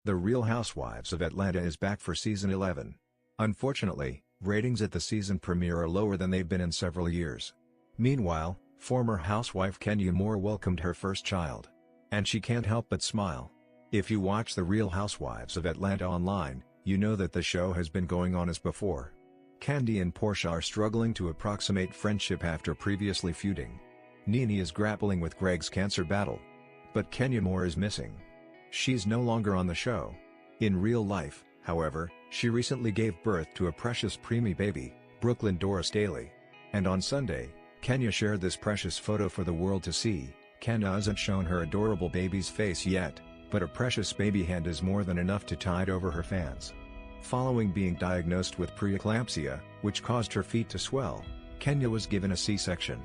The Real Housewives of Atlanta is back for season 11. Unfortunately, ratings at the season premiere are lower than they've been in several years. Meanwhile, former housewife Kenya Moore welcomed her first child. And she can't help but smile. If you watch The Real Housewives of Atlanta online, you know that the show has been going on as before. Kandi and Portia are struggling to approximate friendship after previously feuding. Nene is grappling with Greg's cancer battle. But Kenya Moore is missing. She's no longer on the show. In real life, however, she recently gave birth to a precious preemie baby, Brooklyn Doris Daly. And on Sunday, Kenya shared this precious photo for the world to see. Kenya hasn't shown her adorable baby's face yet, but a precious baby hand is more than enough to tide over her fans. Following being diagnosed with preeclampsia, which caused her feet to swell, Kenya was given a C-section.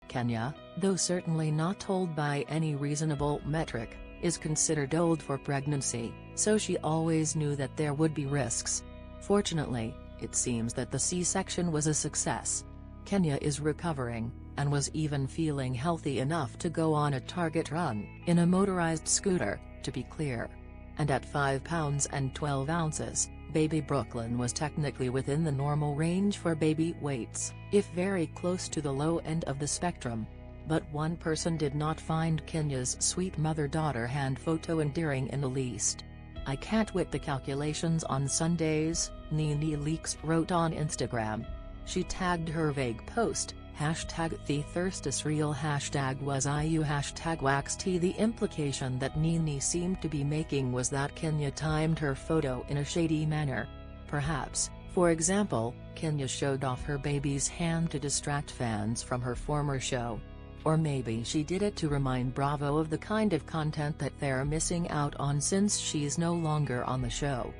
Kenya, though certainly not told by any reasonable metric, is considered old for pregnancy, so she always knew that there would be risks. Fortunately, it seems that the C-section was a success. Kenya is recovering, and was even feeling healthy enough to go on a Target run, in a motorized scooter, to be clear. And at 5 pounds and 12 ounces, baby Brooklyn was technically within the normal range for baby weights, if very close to the low end of the spectrum. But one person did not find Kenya's sweet mother-daughter hand photo endearing in the least. "I can't with the calculations on Sundays," Nene Leakes wrote on Instagram. She tagged her vague post, #TheThirstisReal #WasIU #WaxT. The implication that Nene seemed to be making was that Kenya timed her photo in a shady manner. Perhaps, for example, Kenya showed off her baby's hand to distract fans from her former show. Or maybe she did it to remind Bravo of the kind of content that they're missing out on since she's no longer on the show.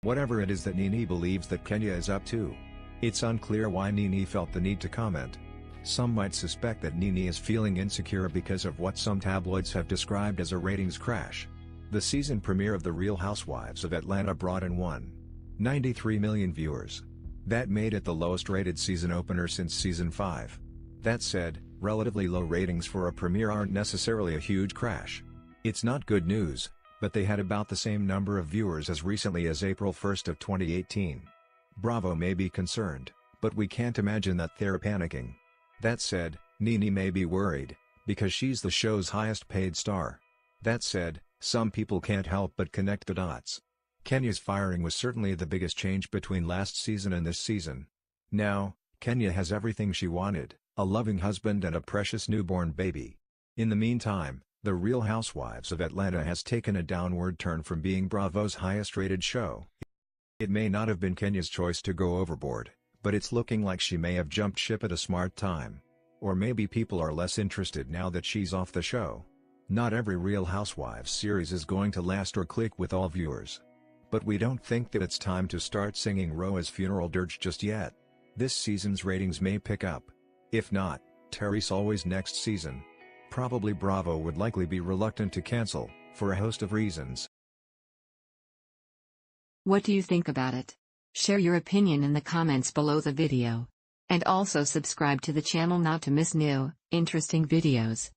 Whatever it is that Nene believes that Kenya is up to, it's unclear why Nene felt the need to comment. Some might suspect that Nene is feeling insecure because of what some tabloids have described as a ratings crash. The season premiere of The Real Housewives of Atlanta brought in 1.93 million viewers. That made it the lowest rated season opener since season 5. That said, relatively low ratings for a premiere aren't necessarily a huge crash. It's not good news, but they had about the same number of viewers as recently as April 1 of 2018. Bravo may be concerned, but we can't imagine that they're panicking. That said, Nene may be worried, because she's the show's highest paid star. That said, some people can't help but connect the dots. Kenya's firing was certainly the biggest change between last season and this season. Now, Kenya has everything she wanted: a loving husband and a precious newborn baby. In the meantime, The Real Housewives of Atlanta has taken a downward turn from being Bravo's highest-rated show. It may not have been Kenya's choice to go overboard, but it's looking like she may have jumped ship at a smart time. Or maybe people are less interested now that she's off the show. Not every Real Housewives series is going to last or click with all viewers. But we don't think that it's time to start singing Roa's funeral dirge just yet. This season's ratings may pick up. If not, Terry's always next season. Probably Bravo would likely be reluctant to cancel, for a host of reasons. What do you think about it? Share your opinion in the comments below the video. And also subscribe to the channel not to miss new, interesting videos.